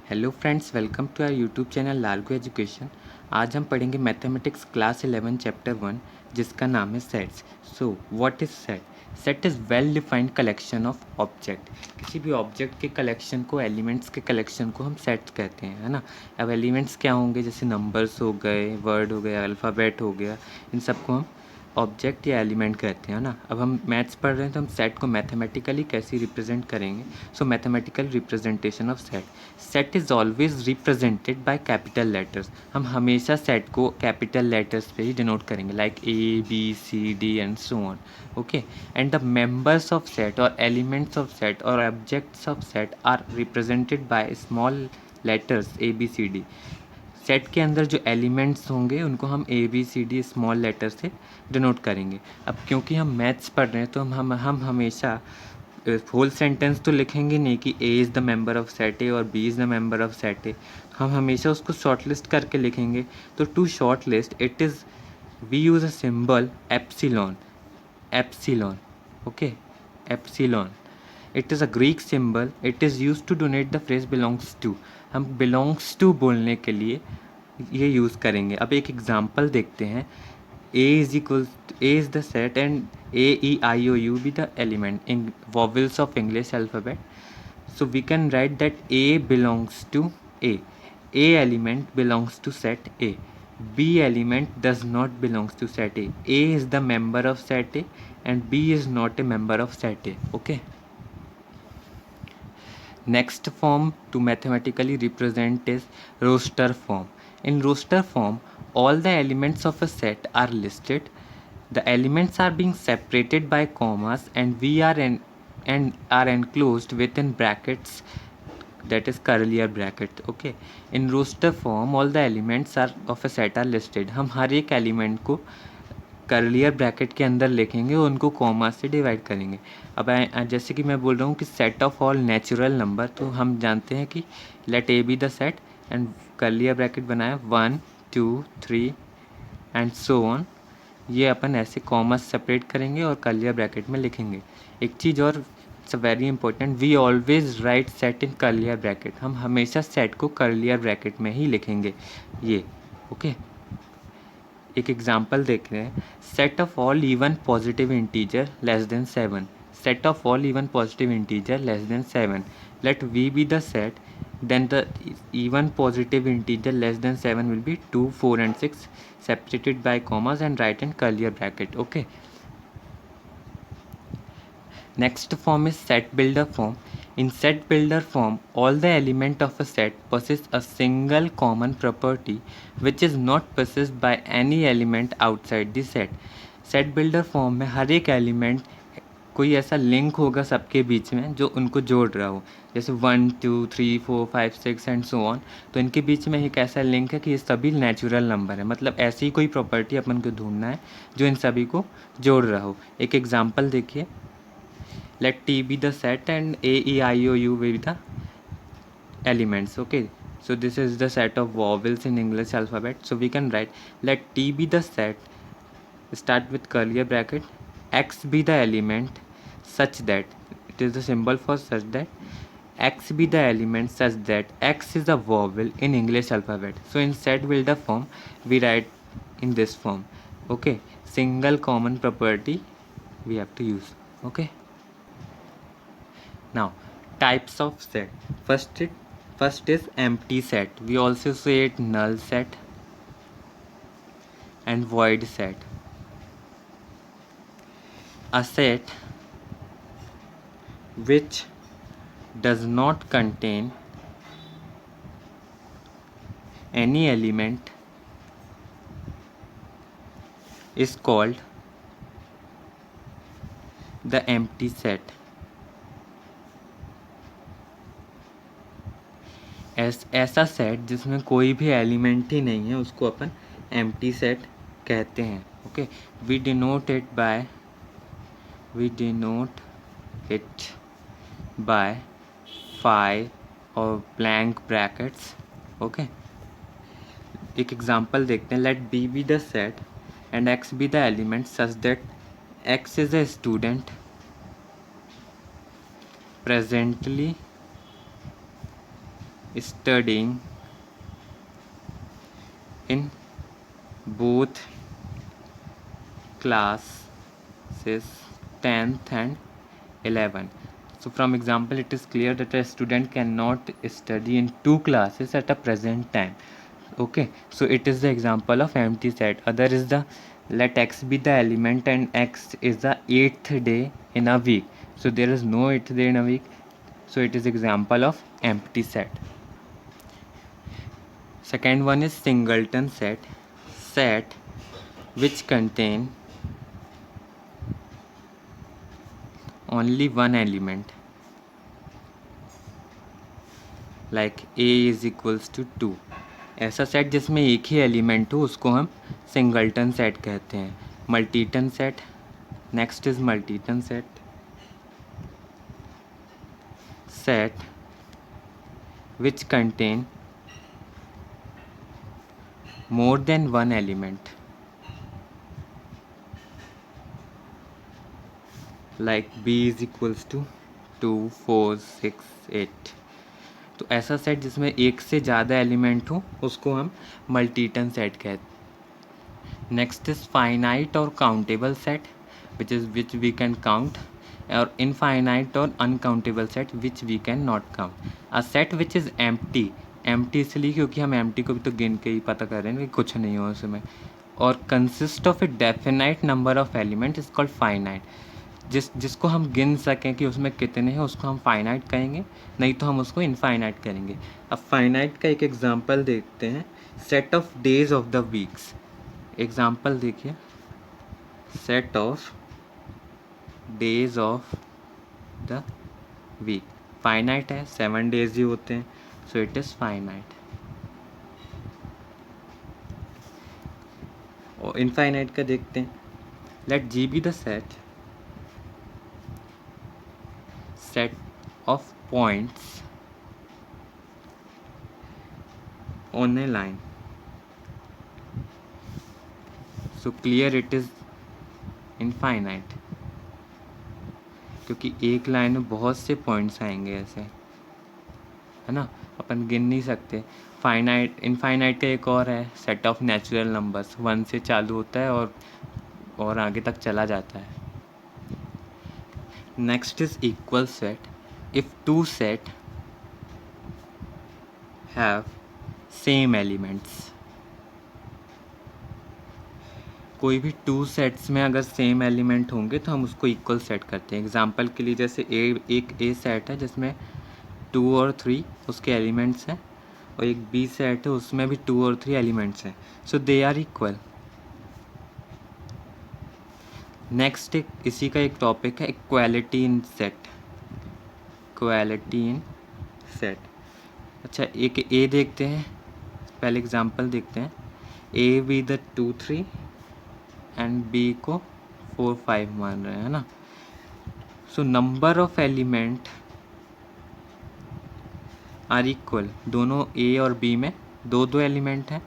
Hello friends, welcome to our YouTube channel लालगू education. आज हम पढ़ेंगे मैथमेटिक्स क्लास 11 चैप्टर 1, जिसका नाम है sets. So what is set? Set is well defined collection of object. किसी भी ऑब्जेक्ट के कलेक्शन को, एलिमेंट्स के कलेक्शन को हम सेट कहते हैं, है ना। अब एलिमेंट्स क्या होंगे? जैसे नंबर्स हो गए, वर्ड हो गया, अल्फ़ाबेट हो गया, इन सबको हम ऑब्जेक्ट या एलिमेंट कहते हैं ना। अब हम मैथ्स पढ़ रहे हैं तो हम सेट को मैथमेटिकली कैसे रिप्रेजेंट करेंगे? So mathematical representation of set. Set is always represented by capital letters. हम हमेशा सेट को कैपिटल लेटर्स पे ही डिनोट करेंगे, like A B C D and so on. Okay, and the members of set और elements of set और objects of set are represented by small letters a B C d. Set के अंदर जो elements होंगे उनको हम a B C d small letter से denote करेंगे। अब क्योंकि हम मैथ्स पढ़ रहे हैं तो हम हमेशा होल सेंटेंस तो लिखेंगे नहीं कि A is the member of set A और B is the member of set A. हम हमेशा उसको शॉर्ट लिस्ट करके लिखेंगे। तो to short list it is we use a symbol epsilon. Epsilon, okay, epsilon. It is a Greek symbol. It is use to denote the phrase belongs to. हम belongs to बोलने के लिए ये use करेंगे। अब एक एग्जांपल देखते हैं। A is equals A is the set and A E I O U be the element in vowels of English alphabet. So we can write that A belongs to A. A element belongs to set A. B element does not belongs to set A. A is the member of set A and B is not a member of set A. Okay. Next form to mathematically represent is roster form. In roster form, all the elements of a set are listed. The elements are being separated by commas and are enclosed within brackets, that is curly bracket. Okay. In roster form, all the elements are of a set are listed. हम हर एक element को कर्लियर bracket के अंदर लिखेंगे और उनको comma से divide करेंगे। अब जैसे कि मैं बोल रहा हूँ कि set of all natural number, तो हम जानते हैं कि let A B the set and curly bracket बनाया 1 2 3 एंड सो ऑन। ये अपन ऐसे कॉमा सेपरेट करेंगे और कर्लियर ब्रैकेट में लिखेंगे। एक चीज़ और, it's very important, we always write set in curly bracket. हम हमेशा सेट को कर्लियर ब्रैकेट में ही लिखेंगे ये। ओके, एक एग्जांपल देख रहे हैं। Set of all even positive integer less than 7। Set of all even positive integer less than 7। Let V be the set, then the even positive integer less than 7 will be 2 4 and 6 separated by commas and right in curly bracket. Okay, next form is set builder form. In set builder form, all the element of a set possess a single common property which is not possessed by any element outside the set. Set builder form में हर एक element कोई ऐसा link होगा सबके बीच में जो उनको जोड़ रहा हो। जैसे 1 2 3 4 5 6 एंड सो ऑन, तो इनके बीच में एक ऐसा लिंक है कि ये सभी नेचुरल नंबर है। मतलब ऐसी ही कोई प्रॉपर्टी अपन को ढूंढना है जो इन सभी को जोड़ रहा हो। एक एग्जांपल देखिए। let T be the set and A E I O U will be the elements. Okay, so this is the set of vowels in English alphabet. So we can write let T be the set, start with curly bracket, X be the element such that, it is the symbol for such that X be the element such that X is a vowel in English alphabet. So in set builder form we write in this form. Okay, single common property we have to use. Okay, now types of set. First is empty set. We also say it null set and void set. A set which does not contain any element is called the empty set. ऐसा set जिसमें कोई भी element ही नहीं है उसको अपन empty set कहते हैं. Okay, we denote it by 5 और ब्लैंक ब्रैकेट्स. ओके, एक एग्जांपल देखते हैं. Let B be the set and x be the element such that x is a student presently studying in both classes 10th and 11. So from example it is clear that a student cannot study in two classes at a present time. Okay, so it is the example of empty set. Other is the let x be the element and x is the 8th day in a week. So there is no 8th day in a week, so it is example of empty set. Second one is singleton set. Set which contain only one element, like a is equals to 2. ऐसा set जिसमें एक ही element हो उसको हम singleton set कहते हैं. Multiton set, next is multiton set. Set which contain more than one element, like b is equals to 2, 4, 6, 8. तो ऐसा सेट जिसमें एक से ज़्यादा एलिमेंट हो उसको हम मल्टीटन सेट कहते हैं. नेक्स्ट इज फाइनाइट और countable set which we can count, और इनफाइनाइट और uncountable set which we can not count. A set which is empty, empty इसलिए क्योंकि हम एम्प्टी को भी तो गिन के ही पता कर रहे हैं कि कुछ नहीं हो उसमें. और consist of A definite number of element is called finite. जिसको हम गिन सकें कि उसमें कितने हैं उसको हम फाइनाइट कहेंगे, नहीं तो हम उसको इनफाइनाइट करेंगे. अब फाइनाइट का एक एग्जांपल देखते हैं. Set of days of the weeks. Example देखिए, set of days of the week. Finite है, 7 डेज ही होते हैं, सो इट इज़ फाइनाइट. और इनफाइनाइट का देखते हैं. Let G be the set of points on a line. So clear it is infinite, क्योंकि एक लाइन में बहुत से पॉइंट्स आएंगे ऐसे, है ना, अपन गिन नहीं सकते. फाइनाइट इनफाइनाइट का एक और है, सेट ऑफ नेचुरल नंबर्स. 1 से चालू होता है और आगे तक चला जाता है. Next is equal set. If two set have same elements. कोई भी टू सेट्स में अगर सेम एलिमेंट होंगे तो हम उसको इक्वल सेट करते हैं. एग्जांपल के लिए जैसे एक ए सेट है जिसमें 2 और 3 उसके एलिमेंट्स हैं, और एक बी सेट है उसमें भी 2 और 3 एलिमेंट्स हैं, so they are equal. Next इसी का एक टॉपिक है equality in set. Equality in set. अच्छा, एक ए देखते हैं, पहले एग्जांपल देखते हैं. A B the 2, 3 and B को 4, 5 मान रहे हैं ना. So number of element are equal. दोनों ए और बी में दो एलिमेंट हैं.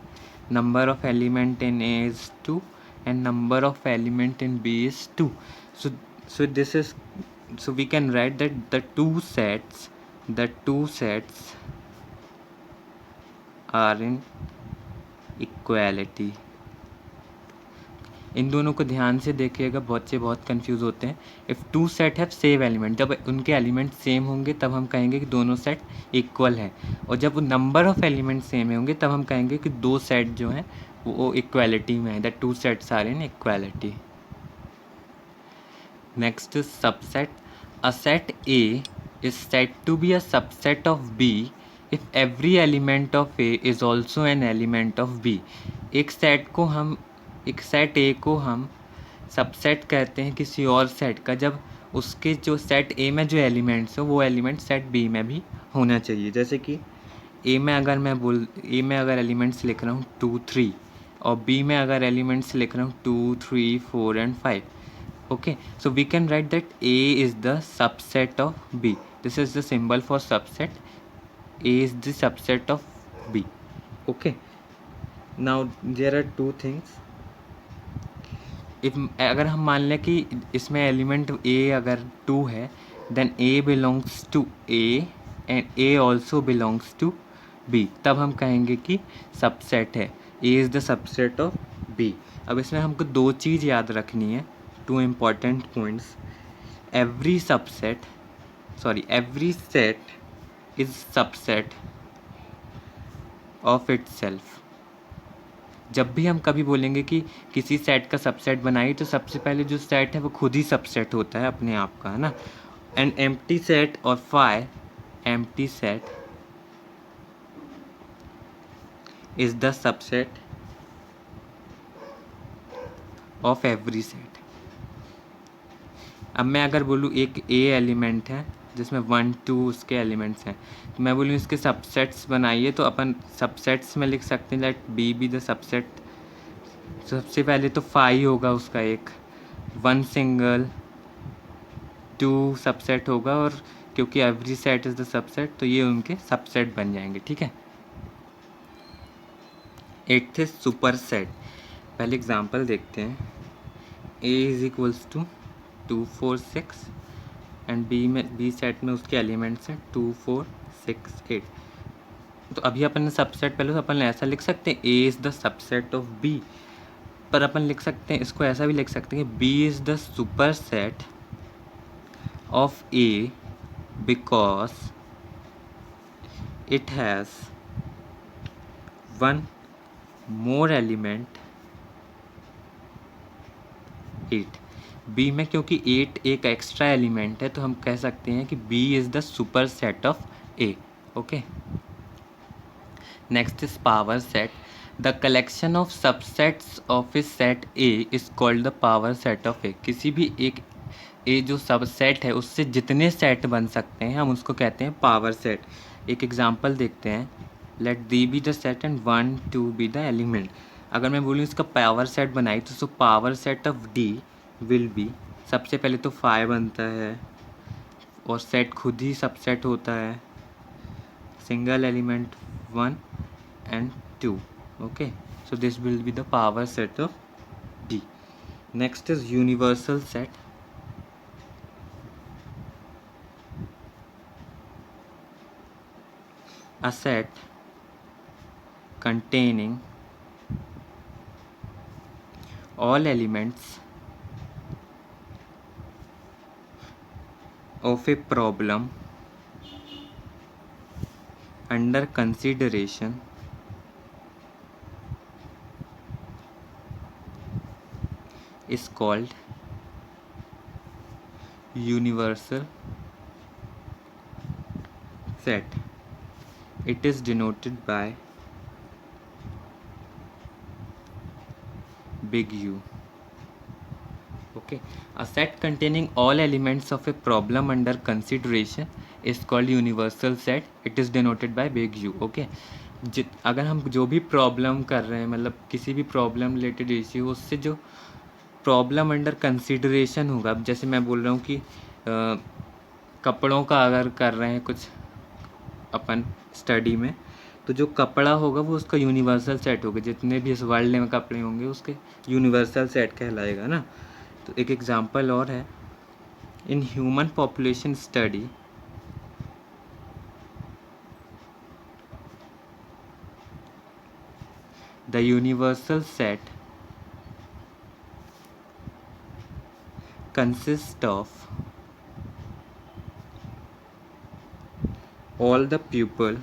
Number of element in A is 2 and number of element in B is 2. So this is, so we can write that the two sets are in equality. इन दोनों को ध्यान से देखिएगा, बच्चे बहुत कंफ्यूज होते हैं. If two set have same element, जब उनके एलिमेंट सेम होंगे तब हम कहेंगे कि दोनों सेट इक्वल हैं, और जब नंबर ऑफ एलिमेंट सेम होंगे तब हम कहेंगे कि दो सेट जो हैं वो इक्वालिटी में है. That two sets are in equality. Next is subset. A set A is said to be a subset of B if every element of A is also an element of B. एक set A को हम subset कहते हैं किसी और set का जब उसके जो सेट ए में जो एलिमेंट्स हो वो एलिमेंट सेट बी में भी होना चाहिए. जैसे कि ए में अगर एलिमेंट्स लिख रहा हूँ 2, 3, और बी में अगर एलिमेंट्स लिख रहा हूँ 2, 3, 4 and 5. Okay, so we can write that A is the subset of B. This is the symbol for subset. A is the subset of B. Okay, now there are two things. अगर हम मान लें कि इसमें element ए अगर 2 है, then A belongs to A and A also belongs to B, तब हम कहेंगे कि सबसेट है, A is the subset of B. अब इसमें हमको दो चीज़ याद रखनी है, two important points. Every set is subset of itself. जब भी हम कभी बोलेंगे कि किसी सेट का सबसेट बनाइए, तो सबसे पहले जो सेट है वो खुद ही सबसेट होता है अपने आप का, है ना। एन एम्प्टी सेट और phi empty set is the subset of every set. अब मैं अगर बोलूँ एक ए एलिमेंट है जिसमें 1 2 उसके एलिमेंट्स हैं, तो मैं बोलूँ इसके सबसेट्स बनाइए, तो अपन सबसेट्स में लिख सकते हैं let B be the subset. सबसे पहले तो फाई होगा उसका एक, 1 सिंगल, 2 सबसेट होगा, और क्योंकि every set is the subset तो ये उनके सबसेट बन जाएंगे, ठीक है। 8th है सुपर सेट। पहले एग्जांपल देखते हैं। A is equals to 2 4 6 and B set में उसके एलिमेंट्स हैं 2 4 6 8। तो अभी अपन ने सबसेट, पहले तो अपन ऐसा लिख सकते हैं A is the subset of B, पर अपन लिख सकते हैं इसको ऐसा भी लिख सकते हैं कि B is the super set of A because it has one more element 8। B में क्योंकि 8 एक एक्स्ट्रा एलिमेंट है, तो हम कह सकते हैं कि B is the super set of A. Okay, next is power set. The collection of subsets of a set A is called the power set of A. किसी भी एक ए जो सबसेट है उससे जितने सेट बन सकते हैं हम उसको कहते हैं पावर सेट। एक एग्जांपल देखते हैं। Let D be the set and 1 2 be the element. अगर मैं बोलूँ इसका पावर सेट बनाई, तो so power set of D will be, सबसे पहले तो 5 बनता है और सेट खुद ही सबसेट होता है, single element 1 and 2. Okay, so this will be the power set of D. Next is universal set. A set containing all elements of a problem under consideration is called universal set. It is denoted by big U. Okay, a set containing all elements of a problem under consideration is called universal set. It is denoted by big U. Okay, अगर हम जो भी problem कर रहे हैं, मतलब किसी भी प्रॉब्लम रिलेटेड इश्यू, उससे जो प्रॉब्लम अंडर कंसिडरेशन होगा, अब जैसे मैं बोल रहा हूँ कि कपड़ों का अगर कर रहे हैं कुछ अपन स्टडी में, तो जो कपड़ा होगा वो उसका यूनिवर्सल सेट होगा, जितने भी इस वर्ल्ड में कपड़े होंगे उसके यूनिवर्सल सेट कहलाएगा ना। तो एक एग्जांपल और है। In human population study the universal set consist of all the people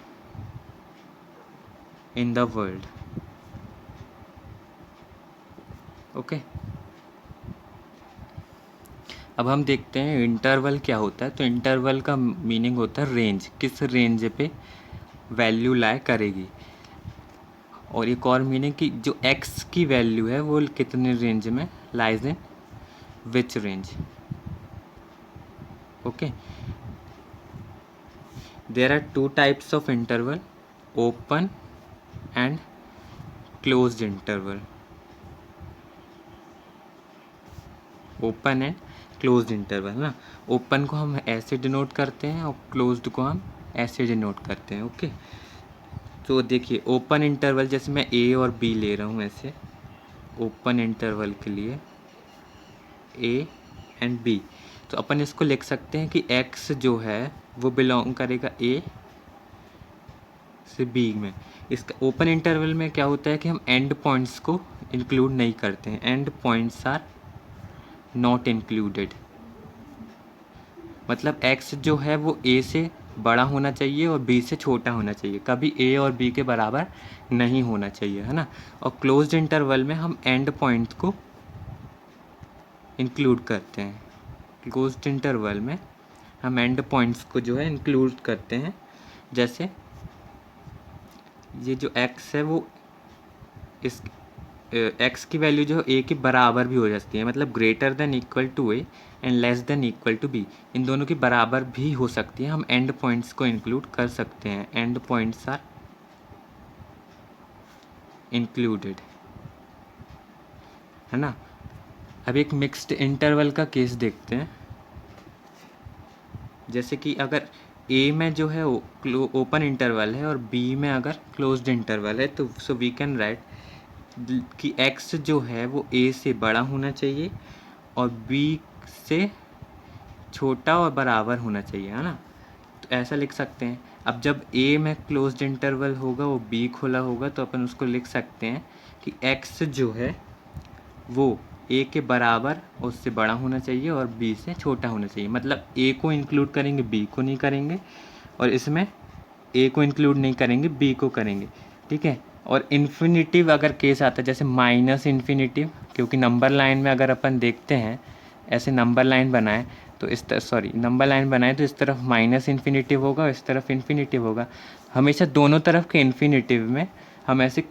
in the world. Okay, अब हम देखते हैं इंटरवल क्या होता है। तो इंटरवल का मीनिंग होता है रेंज, किस रेंज पे वैल्यू लाई करेगी, और एक और मीनिंग कि जो x की वैल्यू है वो कितने रेंज में lies in which range. Okay, there are two types of interval, open and closed interval. Open and closed interval ना, ओपन को हम ऐसे डिनोट करते हैं और क्लोज्ड को हम ऐसे डिनोट करते हैं। ओके, तो देखिए ओपन इंटरवल, जैसे मैं ए और बी ले रहा हूँ ऐसे, ओपन इंटरवल के लिए ए एंड बी, तो अपन इसको लिख सकते हैं कि एक्स जो है वो बिलोंग करेगा ए से बी में। इसका ओपन इंटरवल में क्या होता है कि हम एंड पॉइंट्स को इंक्लूड नहीं करते हैं, and points are not included. मतलब x जो है वो a से बड़ा होना चाहिए और b से छोटा होना चाहिए, कभी a और b के बराबर नहीं होना चाहिए, है ना। और क्लोज्ड इंटरवल में हम एंड पॉइंट को इंक्लूड करते हैं। क्लोज्ड इंटरवल में हम एंड पॉइंट्स को जो है इंक्लूड करते हैं। जैसे ये जो x है वो इस x की वैल्यू जो a के बराबर भी हो जाती है, मतलब greater than equal to a and less than equal to b, इन दोनों की बराबर भी हो सकती है। हम एंड पॉइंट्स को इंक्लूड कर सकते हैं, एंड पॉइंट्स आर इंक्लूडेड, है ना। अब एक मिक्स्ड इंटरवल का केस देखते हैं। जैसे कि अगर a में जो है ओपन इंटरवल है और b में अगर क्लोज्ड इंटरवल है, तो सो वी कैन राइट कि x जो है वो a से बड़ा होना चाहिए और b से छोटा और बराबर होना चाहिए, है ना। तो ऐसा लिख सकते हैं। अब जब a में क्लोज्ड इंटरवल होगा वो b खुला होगा, तो अपन उसको लिख सकते हैं कि x जो है वो a के बराबर और उससे बड़ा होना चाहिए और b से छोटा होना चाहिए। मतलब a को इंक्लूड करेंगे, b को नहीं करेंगे, और इसमें a को इंक्लूड नहीं करेंगे, b को करेंगे, ठीक है। और इन्फिनिटिव अगर केस आता है, जैसे माइनस इन्फिनिटिव, क्योंकि नंबर लाइन में अगर अपन देखते हैं ऐसे नंबर लाइन बनाए तो इस तरह नंबर लाइन बनाए तो इस तरफ माइनस इन्फिनिटिव होगा और इस तरफ इन्फिनिटिव होगा। हमेशा दोनों तरफ के इन्फिनिटिव में हम ऐसे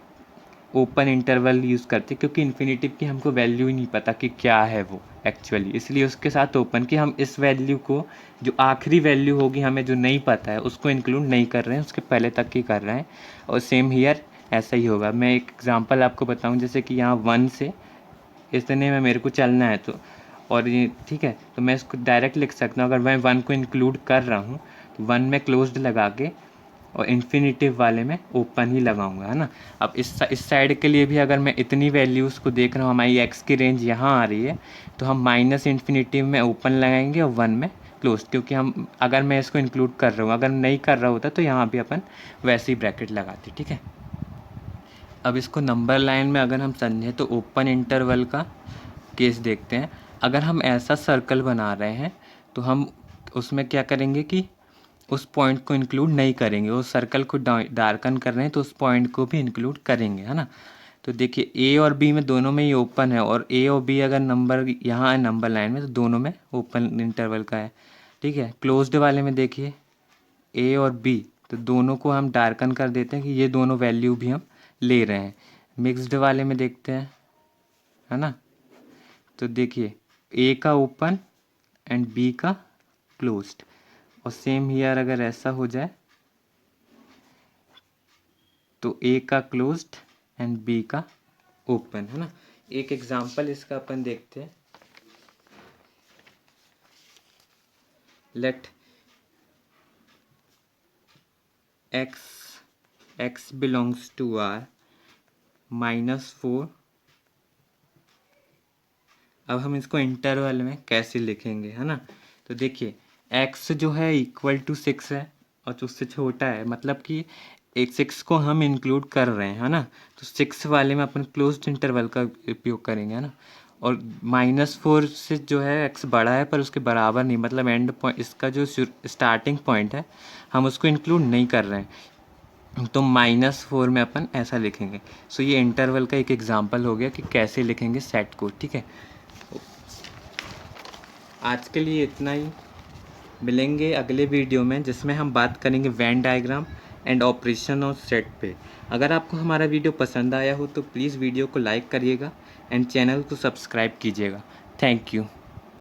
ओपन इंटरवल यूज़ करते हैं, क्योंकि इन्फिनिटिव की हमको वैल्यू ही नहीं पता कि क्या है वो एक्चुअली, इसलिए उसके साथ ओपन कि हम इस वैल्यू को, जो आखिरी वैल्यू होगी हमें जो नहीं पता है, उसको इंक्लूड नहीं कर रहे हैं, उसके पहले तक की कर रहे हैं। और सेम हियर ऐसा ही होगा। मैं एक एग्जांपल आपको बताऊं, जैसे कि यहाँ 1 से इतने में मेरे को चलना है, तो और ये ठीक है, तो मैं इसको डायरेक्ट लिख सकता हूँ। अगर मैं 1 को इंक्लूड कर रहा हूँ तो 1 में क्लोज्ड लगा के और इन्फिनिटिव वाले में ओपन ही लगाऊंगा, है ना। अब इस साइड के लिए भी अगर मैं इतनी वैल्यूज़ को देख रहा हूँ, हमारी एक्स की रेंज यहाँ आ रही है, तो हम माइनस इन्फिनिटिव में ओपन लगाएंगे और 1 में क्लोज, क्योंकि हम अगर मैं इसको इंक्लूड कर रहा हूँ, अगर नहीं कर रहा होता तो यहाँ भी अपन वैसे ही ब्रैकेट लगाते, ठीक है। अब इसको नंबर लाइन में अगर हम समझें तो ओपन इंटरवल का केस देखते हैं। अगर हम ऐसा सर्कल बना रहे हैं तो हम उसमें क्या करेंगे कि उस पॉइंट को इंक्लूड नहीं करेंगे, उस सर्कल को डार्कन कर रहे हैं तो उस पॉइंट को भी इंक्लूड करेंगे, है ना। तो देखिए ए और बी में दोनों में ही ओपन है, और ए और बी अगर नंबर यहाँ है नंबर लाइन में तो दोनों में ओपन इंटरवल का है, ठीक है। क्लोज्ड वाले में देखिए ए और बी, तो दोनों को हम डार्कन कर देते हैं कि ये दोनों वैल्यू भी हम ले रहे हैं। मिक्स्ड वाले में देखते हैं, है ना। तो देखिए ए का ओपन एंड बी का क्लोज्ड, और सेम हियर अगर ऐसा हो जाए तो ए का क्लोज्ड एंड बी का ओपन, है ना। एक एग्जांपल इसका अपन देखते हैं। Let x belongs to R -4। अब हम इसको इंटरवल में कैसे लिखेंगे, है ना। तो देखिए x जो है इक्वल टू 6 है और उससे छोटा है, मतलब कि एक 6 को हम इंक्लूड कर रहे हैं, है ना। तो 6 वाले में अपन क्लोज्ड इंटरवल का उपयोग करेंगे, है ना। और -4 से जो है x बड़ा है पर उसके बराबर नहीं, मतलब एंड पॉइंट, इसका जो स्टार्टिंग पॉइंट है हम उसको इंक्लूड नहीं कर रहे हैं, तो -4 में अपन ऐसा लिखेंगे। सो ये इंटरवल का एक एग्जांपल हो गया कि कैसे लिखेंगे सेट को, ठीक है। आज के लिए इतना ही। मिलेंगे अगले वीडियो में जिसमें हम बात करेंगे Venn diagram and operation of set पे। अगर आपको हमारा वीडियो पसंद आया हो तो प्लीज़ वीडियो को लाइक करिएगा एंड चैनल को सब्सक्राइब कीजिएगा। Thank you.